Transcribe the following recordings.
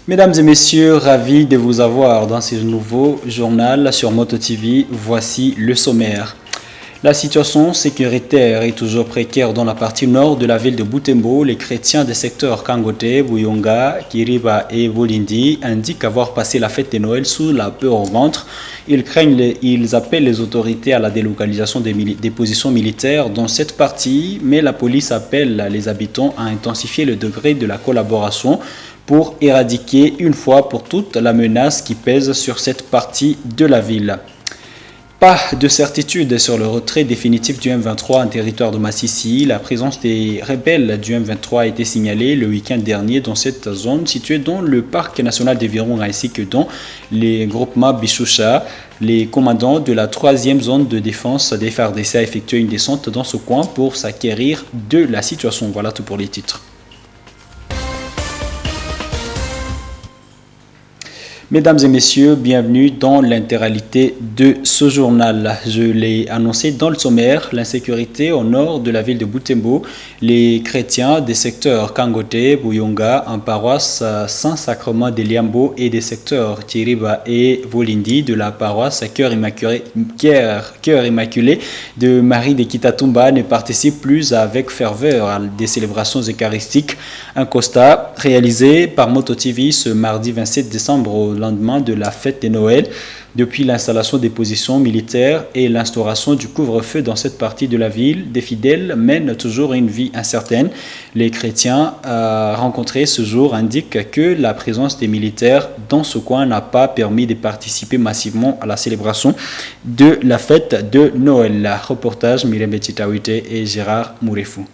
Mesdames et messieurs, ravi de vous avoir dans ce nouveau journal sur Moto TV. Voici le sommaire. La situation sécuritaire est toujours précaire dans la partie nord de la ville de Butembo. Les chrétiens des secteurs Kangote, Buyonga, Kiriba et Bolindi indiquent avoir passé la fête de Noël sous la peur au ventre. Ils appellent les autorités à la délocalisation des positions militaires dans cette partie, mais la police appelle les habitants à intensifier le degré de la collaboration pour éradiquer une fois pour toutes la menace qui pèse sur cette partie de la ville. Pas de certitude sur le retrait définitif du M23 en territoire de Massissi. La présence des rebelles du M23 a été signalée le week-end dernier dans cette zone située dans le parc national des Virunga ainsi que dans les groupements Bishusha. Les commandants de la 3e zone de défense des FARDC a effectué une descente dans ce coin pour s'acquérir de la situation. Voilà tout pour les titres. Mesdames et messieurs, bienvenue dans l'intégralité de ce journal. Je l'ai annoncé dans le sommaire, l'insécurité au nord de la ville de Butembo. Les chrétiens des secteurs Kangote, Buyonga, en paroisse Saint-Sacrement de Liambo et des secteurs Tiriba et Volindi de la paroisse Cœur Immaculé de Marie de Kitatumba ne participent plus avec ferveur à des célébrations eucharistiques. Un constat réalisé par Moto TV ce mardi 27 décembre au lendemain de la fête de Noël. Depuis l'installation des positions militaires et l'instauration du couvre-feu dans cette partie de la ville, des fidèles mènent toujours une vie incertaine. Les chrétiens rencontrés ce jour indiquent que la présence des militaires dans ce coin n'a pas permis de participer massivement à la célébration de la fête de Noël. Reportage Mirembe Chitawite et Gérard Mourefou.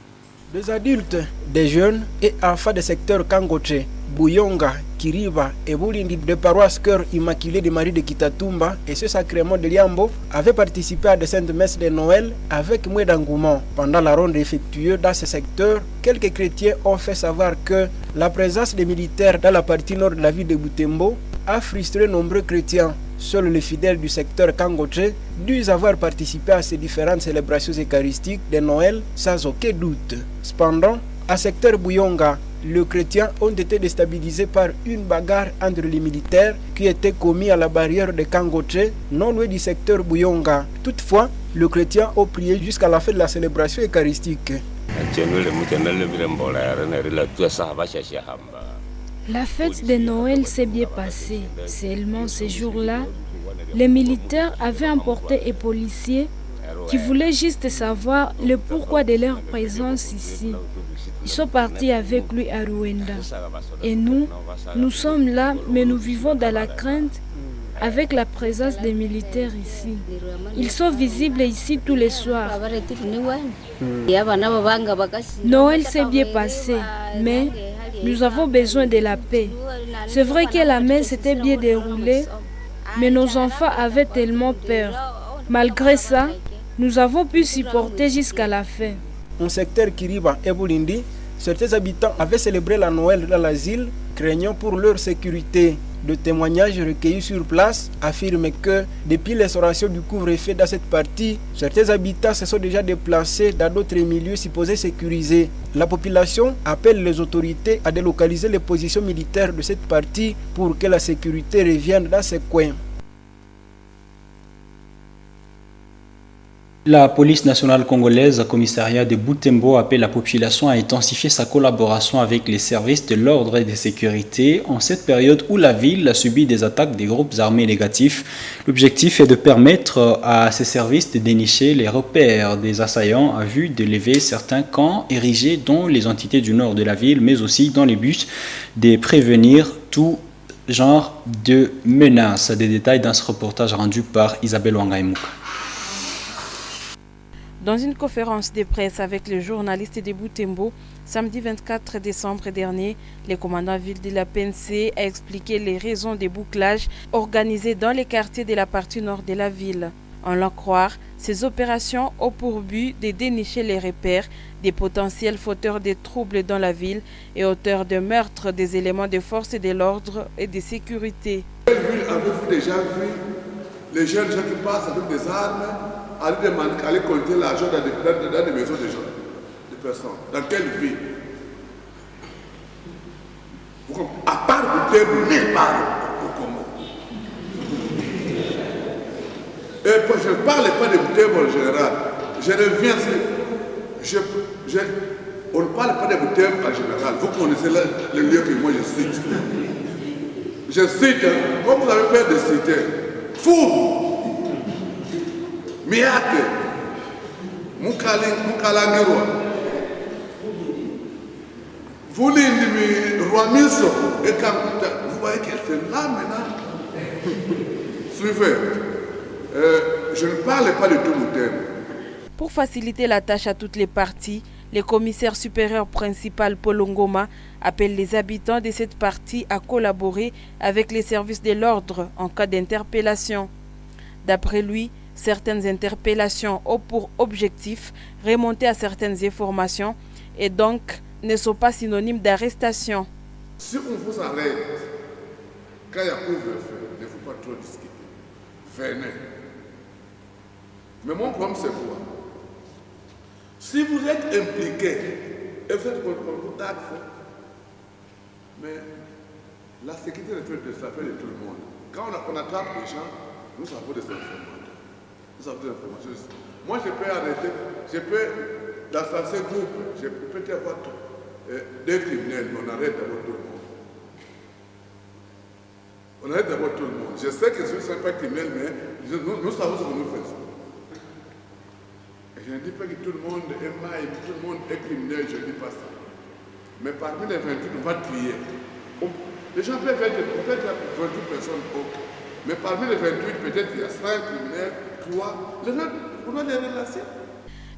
Des adultes, des jeunes et enfants des secteurs Kangote, Buyonga, Kiriba et Bulindi de paroisse Cœur Immaculé de Marie de Kitatumba et ce sacrement de Liambo avaient participé à des saintes messes de Noël avec moins d'engouement. Pendant la ronde effectuée dans ce secteur, quelques chrétiens ont fait savoir que la présence des militaires dans la partie nord de la ville de Butembo a frustré nombreux chrétiens. Seuls les fidèles du secteur Kangote disent avoir participé à ces différentes célébrations eucharistiques de Noël sans aucun doute. Cependant, à secteur Buyonga, les chrétiens ont été déstabilisés par une bagarre entre les militaires qui étaient commis à la barrière de Kangote, non loin du secteur Buyonga. Toutefois, les chrétiens ont prié jusqu'à la fin de la célébration eucharistique. La fête de Noël s'est bien passée. Seulement ce jour-là, les militaires avaient emporté les policiers qui voulaient juste savoir le pourquoi de leur présence ici. Ils sont partis avec lui à Rwanda. Et nous sommes là, mais nous vivons dans la crainte avec la présence des militaires ici. Ils sont visibles ici tous les soirs. Noël s'est bien passé, mais nous avons besoin de la paix. C'est vrai que la messe s'était bien déroulée, mais nos enfants avaient tellement peur. Malgré ça, nous avons pu supporter jusqu'à la fin. Au secteur Kiriba et Bulindi, certains habitants avaient célébré la Noël dans l'asile, craignant pour leur sécurité. De témoignages recueillis sur place affirment que depuis l'instauration du couvre-feu dans cette partie, certains habitants se sont déjà déplacés dans d'autres milieux supposés sécurisés. La population appelle les autorités à délocaliser les positions militaires de cette partie pour que la sécurité revienne dans ces coins. La police nationale congolaise, commissariat de Butembo, appelle la population à intensifier sa collaboration avec les services de l'ordre et de sécurité en cette période où la ville a subi des attaques des groupes armés négatifs. L'objectif est de permettre à ces services de dénicher les repères des assaillants à vue de lever certains camps érigés dans les entités du nord de la ville, mais aussi dans les buts de prévenir tout genre de menaces. Des détails dans ce reportage rendu par Isabelle Wangaimouka. Dans une conférence de presse avec les journalistes de Butembo, samedi 24 décembre dernier, le commandant ville de la PNC a expliqué les raisons des bouclages organisés dans les quartiers de la partie nord de la ville. En l'en croire, ces opérations ont pour but de dénicher les repères des potentiels fauteurs de troubles dans la ville et auteurs de meurtres des éléments de force de l'ordre et de sécurité. Quelle ville avez-vous déjà vu les jeunes gens qui passent avec des armes aller collecter l'argent dans des maisons de gens, de personnes? Dans quelle ville? À part Butembo, nulle part au Congo. Et puis, je ne parle pas de Butembo en général. Je reviens sur... on ne parle pas de Butembo en général. Vous connaissez le lieu que moi je cite. Je cite, comme vous avez peur de citer, Fou, Miake, Mukalangirwa, Vulindimi, Rwamiso et Kamuta. Vous voyez qu'elle fait là maintenant. Suivez. Je ne parle pas de tout Butembo. Pour faciliter la tâche à toutes les parties, le commissaire supérieur principal Paul Ngoma appelle les habitants de cette partie à collaborer avec les services de l'ordre en cas d'interpellation. D'après lui, certaines interpellations ont pour objectif remonter à certaines informations et donc ne sont pas synonymes d'arrestation. Si on vous arrête, quand il y a couvre-feu, il ne faut pas trop discuter. Venez. Mais mon problème c'est quoi? Si vous êtes impliqué, et vous êtes vous taxe, mais la sécurité de l'affaire de tout le monde. Quand on attrape les gens, nous avons des informations. Nous avons des informations. Moi, je peux arrêter, je peux, dans ce groupe, je peux avoir des criminels, mais on arrête d'abord tout le monde. On arrête d'abord tout le monde. Je sais que ce ne sont pas criminels, mais nous savons ce que nous faisons. Je ne dis pas que tout le monde est maille, tout le monde est criminel, je ne dis pas ça. Mais parmi les 28, on va trier. Les gens peuvent être peut-être 28 personnes autres. Mais parmi les 28, peut-être il y a 5 criminels, 3. Les autres, on va les relancer.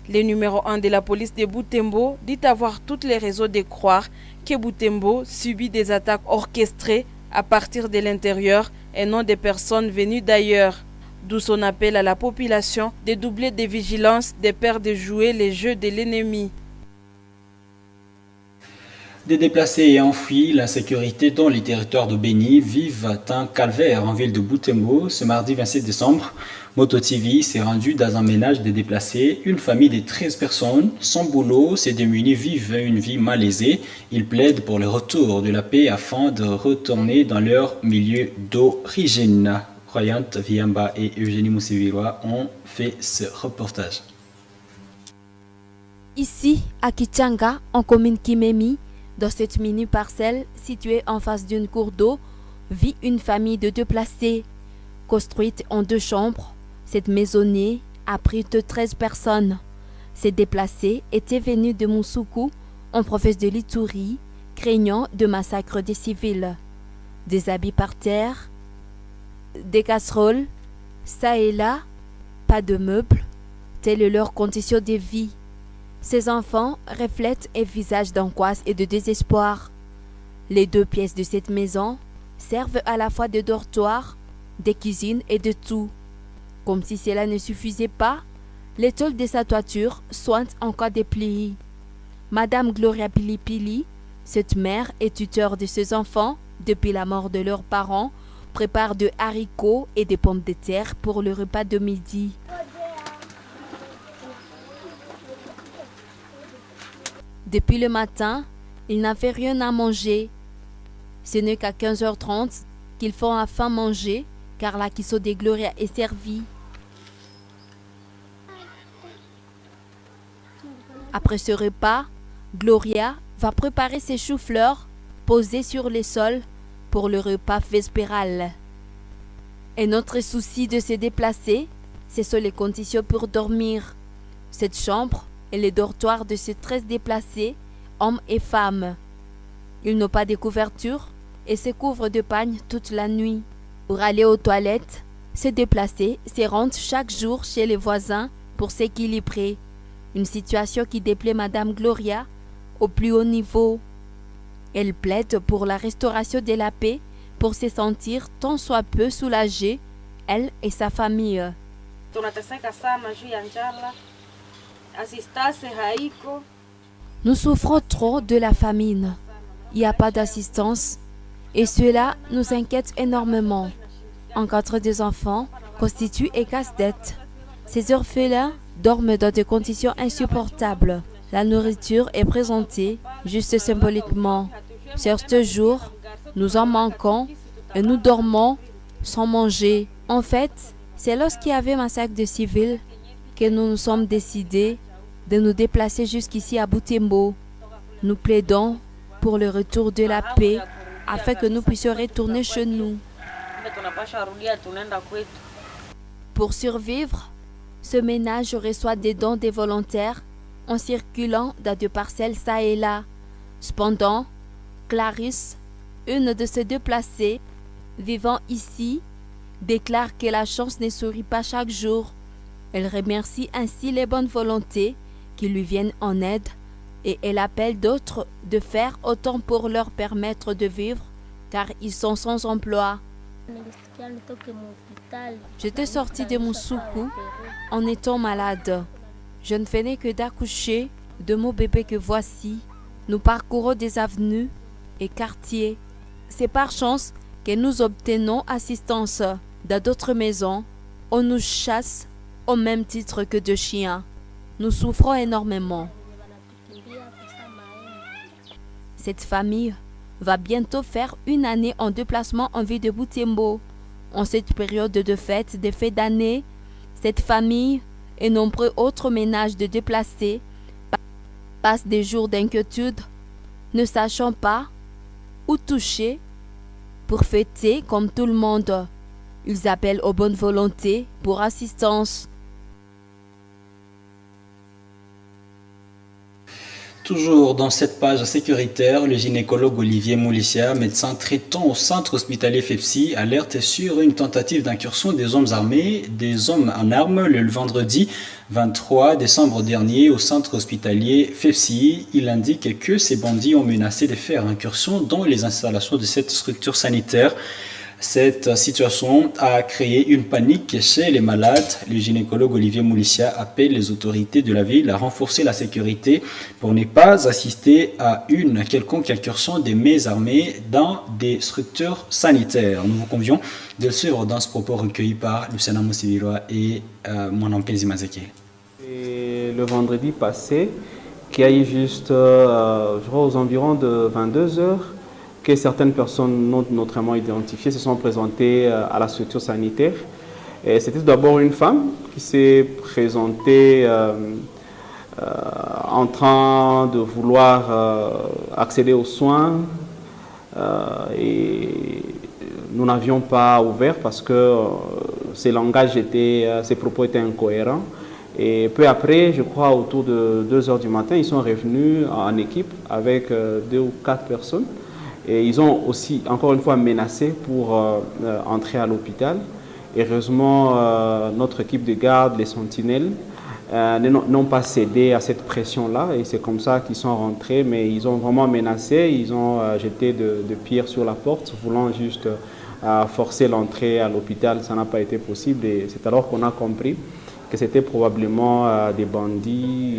Le numéro 1 de la police de Butembo dit avoir toutes les raisons de croire que Butembo subit des attaques orchestrées à partir de l'intérieur et non des personnes venues d'ailleurs. D'où son appel à la population de doubler de vigilance, de peur de jouer les jeux de l'ennemi. Des déplacés et enfuis, l'insécurité dans les territoires de Béni vivent un calvaire en ville de Butembo. Ce mardi 27 décembre, Moto TV s'est rendu dans un ménage des déplacés. Une famille de 13 personnes, sans boulot, ces démunis vivent une vie malaisée. Ils plaident pour le retour de la paix afin de retourner dans leur milieu d'origine. Royant Viamba et Eugénie Moussiviroa ont fait ce reportage. Ici, à Kichanga, en commune Kimemi, dans cette mini-parcelle située en face d'une cour d'eau, vit une famille de déplacés. Construite en 2 chambres, cette maisonnée abrite 13 personnes. Ces déplacés étaient venus de Moussoukou, en province de l'Ituri, craignant de massacres des civils. Des habits par terre, des casseroles, ça et là, pas de meubles, telle est leur condition de vie. Ces enfants reflètent un visage d'angoisse et de désespoir. Les 2 pièces de cette maison servent à la fois de dortoir, de cuisine et de tout. Comme si cela ne suffisait pas, les tôles de sa toiture sont encore dépliées. Madame Gloria Pilipili, cette mère et tuteur de ses enfants depuis la mort de leurs parents, prépare de haricots et des pommes de terre pour le repas de midi. Depuis le matin, ils n'avaient rien à manger. Ce n'est qu'à 15h30 qu'ils font enfin manger, car la quisso de Gloria est servie. Après ce repas, Gloria va préparer ses choux-fleurs posés sur le sol pour le repas vespéral. Un autre souci de se déplacer, ce sont les conditions pour dormir. Cette chambre est le dortoir de ces 13 déplacés, hommes et femmes. Ils n'ont pas de couverture et se couvrent de pagne toute la nuit. Pour aller aux toilettes, ces déplacés se rendent chaque jour chez les voisins pour s'équilibrer. Une situation qui déplaît Madame Gloria au plus haut niveau. Elle plaide pour la restauration de la paix pour se sentir tant soit peu soulagée, elle et sa famille. Nous souffrons trop de la famine. Il n'y a pas d'assistance et cela nous inquiète énormément. Encadrer des enfants constitue un casse-tête. Ces orphelins dorment dans des conditions insupportables. La nourriture est présentée juste symboliquement. Sur ce jour, Nous en manquons et nous dormons sans manger. En fait, c'est lorsqu'il y avait massacre de civils que nous nous sommes décidés de nous déplacer jusqu'ici à Butembo. Nous plaidons pour le retour de la paix afin que nous puissions retourner chez nous. Pour survivre, ce ménage reçoit des dons des volontaires en circulant dans des parcelles ça et là. Cependant, Clarisse, une de ces déplacées vivant ici, déclare que la chance ne sourit pas chaque jour. Elle remercie ainsi les bonnes volontés qui lui viennent en aide et elle appelle d'autres de faire autant pour leur permettre de vivre car ils sont sans emploi. J'étais sortie de mon soukou en étant malade. Je ne venais que d'accoucher de mon bébé que voici. Nous parcourons des avenues et quartiers. C'est par chance que nous obtenons assistance dans d'autres maisons. On nous chasse au même titre que de chiens. Nous souffrons énormément. Cette famille va bientôt faire une année en déplacement en ville de Butembo. En cette période de fête, des fêtes d'année, cette famille et nombreux autres ménages de déplacés passent des jours d'inquiétude, ne sachant pas où toucher pour fêter comme tout le monde. Ils appellent aux bonnes volontés pour assistance. Toujours dans cette page sécuritaire, le gynécologue Olivier Moulissia, médecin traitant au centre hospitalier FEPSI, alerte sur une tentative d'incursion des hommes armés, des hommes en armes, le vendredi 23 décembre dernier au centre hospitalier FEPSI. Il indique que ces bandits ont menacé de faire incursion dans les installations de cette structure sanitaire. Cette situation a créé une panique chez les malades. Le gynécologue Olivier Moulissia appelle les autorités de la ville à renforcer la sécurité pour ne pas assister à une quelconque incursion des mains armées dans des structures sanitaires. Nous vous convions de le suivre dans ce propos recueilli par Lucena Moussiviroa et Mwanampenzi Mazeke. Le vendredi passé, qui a eu juste, je crois, aux environs de 22 heures, que certaines personnes non notamment identifiées se sont présentées à la structure sanitaire. C'était d'abord une femme qui s'est présentée en train de vouloir accéder aux soins et nous n'avions pas ouvert parce que ses propos étaient incohérents. Et peu après, je crois autour de 2 heures du matin, ils sont revenus en équipe avec 2 ou 4 personnes. Et ils ont aussi, encore une fois, menacé pour entrer à l'hôpital. Heureusement, notre équipe de garde, les sentinelles, n'ont pas cédé à cette pression-là. Et c'est comme ça qu'ils sont rentrés. Mais ils ont vraiment menacé. Ils ont jeté de pierres sur la porte, voulant juste forcer l'entrée à l'hôpital. Ça n'a pas été possible. Et c'est alors qu'on a compris que c'était probablement des bandits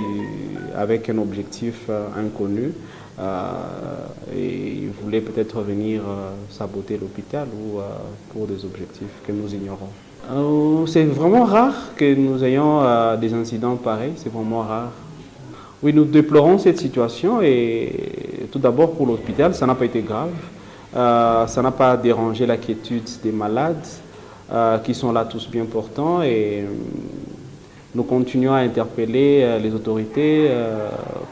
avec un objectif inconnu. Et ils voulaient peut-être venir saboter l'hôpital ou pour des objectifs que nous ignorons. C'est vraiment rare que nous ayons des incidents pareils, c'est vraiment rare. Oui, nous déplorons cette situation et tout d'abord pour l'hôpital, ça n'a pas été grave. Ça n'a pas dérangé la quiétude des malades qui sont là tous bien portants et nous continuons à interpeller les autorités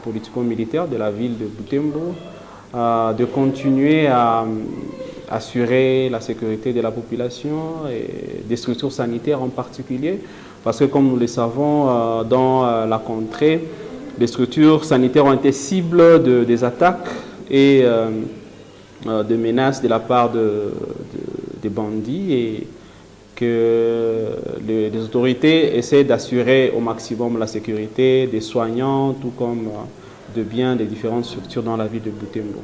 politico-militaires de la ville de Butembo de continuer à assurer la sécurité de la population et des structures sanitaires en particulier. Parce que comme nous le savons, dans la contrée, les structures sanitaires ont été cibles des attaques et de menaces de la part des bandits et que les autorités essaient d'assurer au maximum la sécurité des soignants, tout comme de biens des différentes structures dans la ville de Butembo.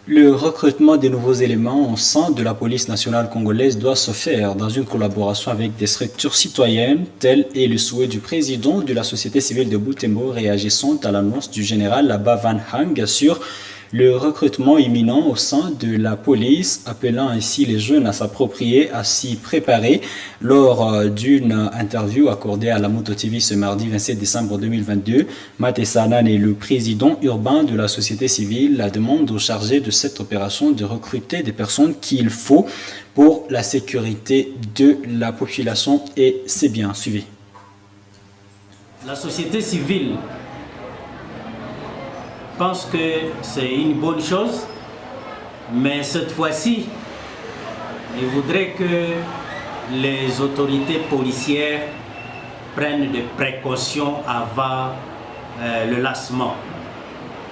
Le recrutement des nouveaux éléments au sein de la police nationale congolaise doit se faire dans une collaboration avec des structures citoyennes, tel est le souhait du président de la société civile de Butembo réagissant à l'annonce du général Laba Van Hang sur le recrutement imminent au sein de la police, appelant ainsi les jeunes à s'approprier, à s'y préparer. Lors d'une interview accordée à la Moto TV ce mardi 27 décembre 2022, Matesanan est le président urbain de la société civile, la demande aux chargés de cette opération de recruter des personnes qu'il faut pour la sécurité de la population et c'est bien suivi. La société civile pense que c'est une bonne chose, mais cette fois-ci, il voudrait que les autorités policières prennent des précautions avant le lancement.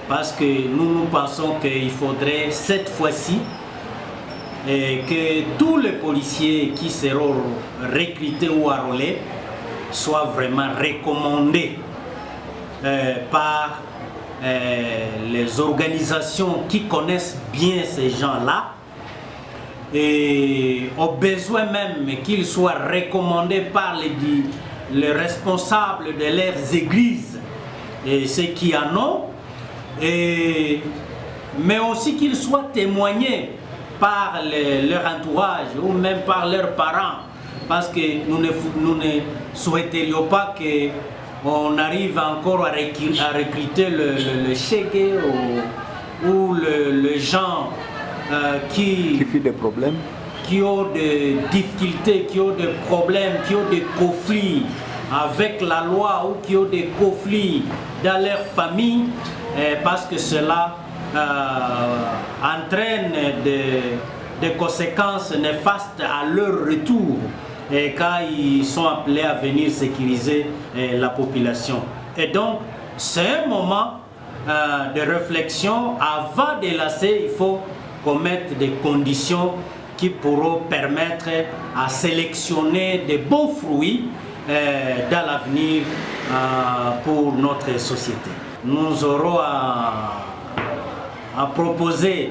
Parce que nous pensons qu'il faudrait cette fois-ci que tous les policiers qui seront recrutés ou enrôlés soient vraiment recommandés par les organisations qui connaissent bien ces gens-là et au besoin même qu'ils soient recommandés par les responsables de leurs églises et ceux qui en ont, mais aussi qu'ils soient témoignés par leur entourage ou même par leurs parents, parce que nous ne souhaiterions pas que on arrive encore à recruter le chégué ou le gens qui fait des problèmes, qui ont des difficultés, qui ont des problèmes, qui ont des conflits avec la loi ou qui ont des conflits dans leur famille, parce que cela entraîne des conséquences néfastes à leur retour. Et quand ils sont appelés à venir sécuriser la population. Et donc, c'est un moment de réflexion. Avant de lancer, il faut qu'on mette des conditions qui pourront permettre à sélectionner des bons fruits dans l'avenir pour notre société. Nous aurons à proposer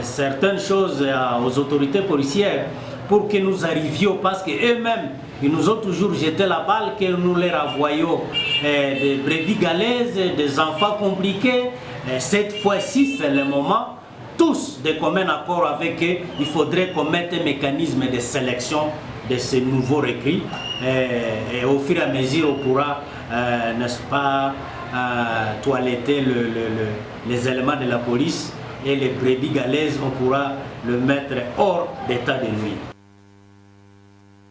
certaines choses aux autorités policières pour que nous arrivions, parce qu'eux-mêmes, ils nous ont toujours jeté la balle, que nous les renvoyons des brebis galaises, des enfants compliqués. Et cette fois-ci, c'est le moment, tous de commun accord avec eux, il faudrait qu'on mette un mécanisme de sélection de ces nouveaux recrues. Et au fur et à mesure, on pourra, n'est-ce pas, toiletter les éléments de la police et les brebis galaises, on pourra le mettre hors d'état de nuit.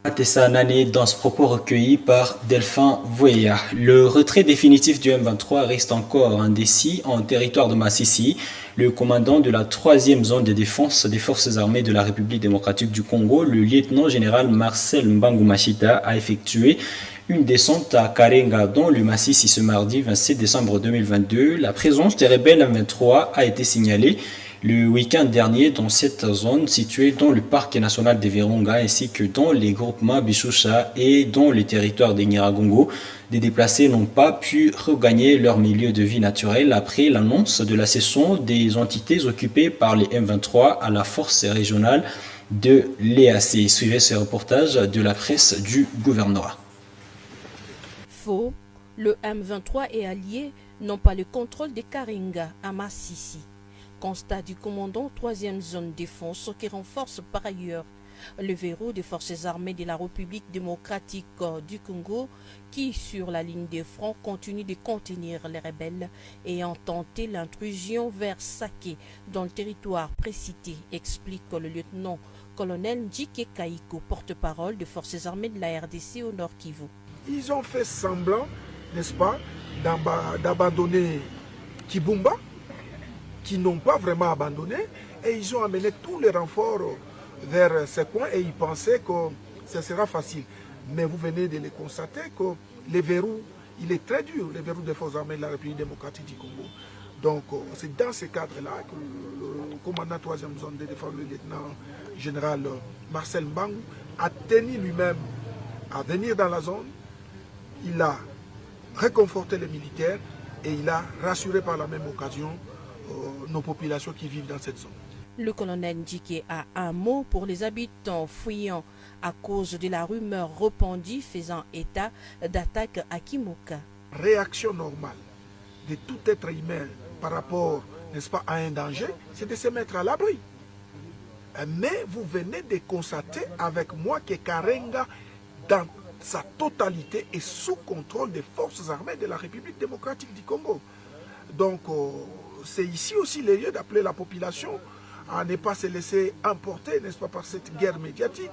Matesanan dans ce propos recueilli par Delphin Vouéa. Le retrait définitif du M23 reste encore indécis en territoire de Massissi. Le commandant de la 3e zone de défense des forces armées de la République démocratique du Congo, le lieutenant-général Marcel Mbangu Machita, a effectué une descente à Karenga dans le Massissi ce mardi 27 décembre 2022. La présence des rebelles M23 a été signalée le week-end dernier dans cette zone située dans le parc national de Virunga ainsi que dans les groupements Bishusha et dans le territoire de Nyiragongo. Des déplacés n'ont pas pu regagner leur milieu de vie naturel après l'annonce de la cession des entités occupées par les M23 à la force régionale de l'EAC. Suivez ce reportage de la presse du gouvernorat. Faux, le M23 et alliés n'ont pas le contrôle de Karenga à Massissi. Constat du commandant 3e zone défense qui renforce par ailleurs le verrou des forces armées de la République démocratique du Congo qui, sur la ligne des fronts, continue de contenir les rebelles ayant tenté l'intrusion vers Saké dans le territoire précité, explique le lieutenant-colonel Njike Kaiko, porte-parole des forces armées de la RDC au Nord Kivu. Ils ont fait semblant, n'est-ce pas, d'abandonner Kibumba, qui n'ont pas vraiment abandonné, et ils ont amené tous les renforts vers ces coins et ils pensaient que ce sera facile. Mais vous venez de le constater que le verrou, il est très dur, le verrou des forces armées de la République démocratique du Congo. Donc c'est dans ce cadre-là que le commandant 3e zone de défense, le lieutenant-général Marcel Mbangu, a tenu lui-même à venir dans la zone. Il a réconforté les militaires et il a rassuré par la même occasion nos populations qui vivent dans cette zone. Le colonel Njike a un mot pour les habitants fuyant à cause de la rumeur répandue faisant état d'attaques à Kimoka. Réaction normale de tout être humain par rapport n'est-ce pas, à un danger, c'est de se mettre à l'abri. Mais vous venez de constater avec moi que Karenga, dans sa totalité, est sous contrôle des forces armées de la République démocratique du Congo. Donc, c'est ici aussi le lieu d'appeler la population à ne pas se laisser emporter, n'est-ce pas, par cette guerre médiatique,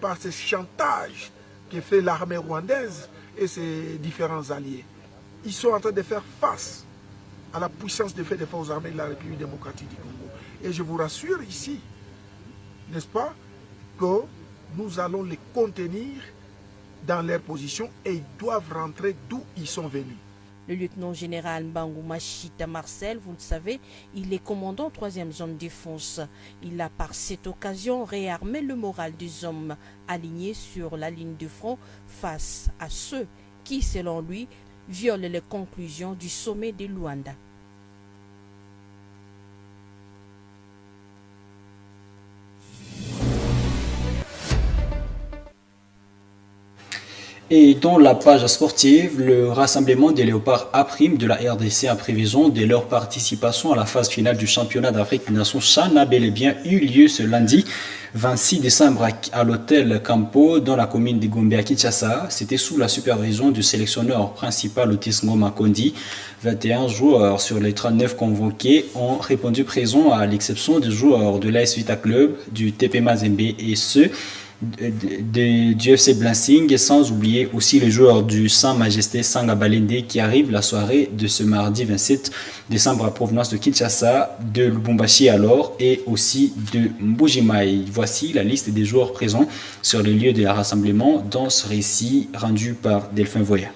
par ce chantage que fait l'armée rwandaise et ses différents alliés. Ils sont en train de faire face à la puissance de fait des forces armées de la République démocratique du Congo. Et je vous rassure ici, n'est-ce pas, que nous allons les contenir dans leur position et ils doivent rentrer d'où ils sont venus. Le lieutenant-général Mbangu Machita Marcel, vous le savez, il est commandant 3e zone défense. Il a par cette occasion réarmé le moral des hommes alignés sur la ligne de front face à ceux qui, selon lui, violent les conclusions du sommet de Luanda. Et dans la page sportive, le rassemblement des léopards A' de la RDC en prévision de leur participation à la phase finale du championnat d'Afrique des Nations CHAN a bel et bien eu lieu ce lundi 26 décembre à l'hôtel Campo dans la commune de Gombe à Kinshasa. C'était sous la supervision du sélectionneur principal Otis Ngoma Kondi. 21 joueurs sur les 39 convoqués ont répondu présents à l'exception des joueurs de l'AS Vita Club, du TP Mazembe et ceux du FC Blancing, sans oublier aussi les joueurs du Saint Majesté Sanga Balende qui arrivent la soirée de ce mardi 27 décembre à provenance de Kinshasa, de Lubumbashi alors et aussi de Mbujimaï. Voici la liste des joueurs présents sur les lieux de rassemblement dans ce récit rendu par Delphin Voya.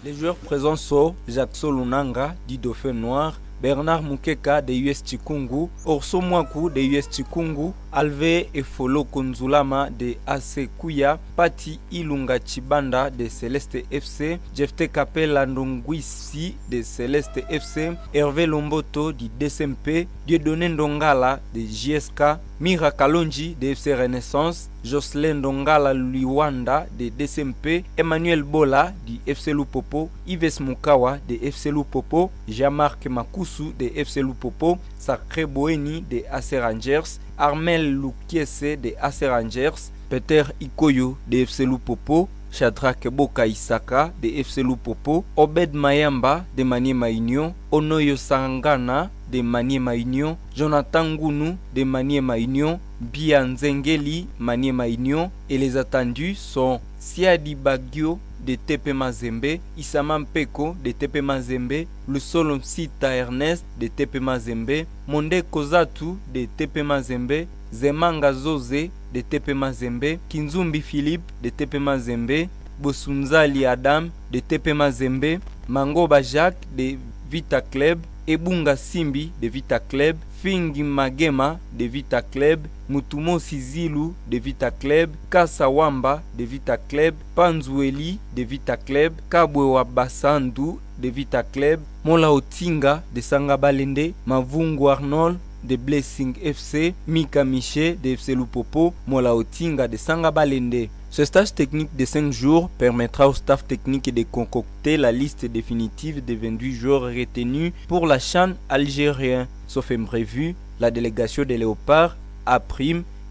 Les joueurs présents sont Jackson Lunanga du Dauphin Noir, Bernard Mukeka de US Chikungu, Orso Mwaku de US Chikungu, Alve Efolo Konzulama de AC Kuya, Pati Ilunga Chibanda de Celeste FC, Jefte Kapela Ndongwisi de Celeste FC, Hervé Lomboto du DSMP, Dieudonné Ndongala de JSK, Mira Kalonji de FC Renaissance, Jocelyn Ndongala Luiwanda de DSMP, Emmanuel Bola du FC Lupopo, Yves Mukawa de FC Lupopo, Jean-Marc Makusu de FC Lupopo, Sacré Boeni de AC Rangers, Armel Lukiese de AC Rangers, Peter Ikoyo de FC Lupopo, Shadrack Boka Isaka de FC Lupopo, Obed Mayamba de Maniema Union, Onoyo Sangana de Maniema Union, Jonathan Gounou de Maniema Union, Bianzengeli Maniema Union, et les attendus sont Siadi Bagio de TP Mazembe, Isama Mpeko de TP Mazembe, Lusolom Sita Ernest de TP Mazembe, Monde Kozatu de TP Mazembe, Zemanga Zoze de TP Mazembe, Kinzumbi Philippe de TP Mazembe, Bosunzali Adam de TP Mazembe, Mangoba Jacques de Vita Club, Ebunga Simbi de Vita Club, Fingi Magema de Vita Club, Mutumo Sizilu de Vita Club, Kasa Wamba de Vita Club, Panzueli de Vita Club, Kabwewa Basandu de Vita Club, Mola Otinga de Sanga Balende, Mavungu Arnold de Blessing FC, Mika Miché de FC Lupopo, Mola Otinga de Sanga Balende. Ce stage technique de 5 jours permettra au staff technique de concocter la liste définitive des 28 joueurs retenus pour la CHAN algérien. Sauf imprévu, la délégation des Léopards A'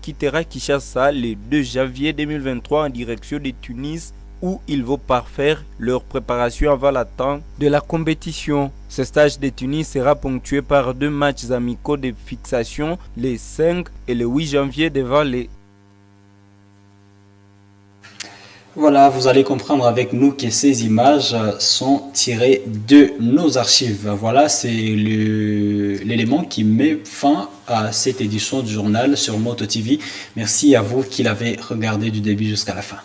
quittera Kinshasa le 2 janvier 2023 en direction de Tunis où ils vont parfaire leur préparation avant la temps de la compétition. Ce stage de Tunis sera ponctué par 2 matchs amicaux de fixation le 5 et le 8 janvier devant les... Voilà, vous allez comprendre avec nous que ces images sont tirées de nos archives. Voilà, c'est l'élément qui met fin à cette édition du journal sur Moto TV. Merci à vous qui l'avez regardé du début jusqu'à la fin.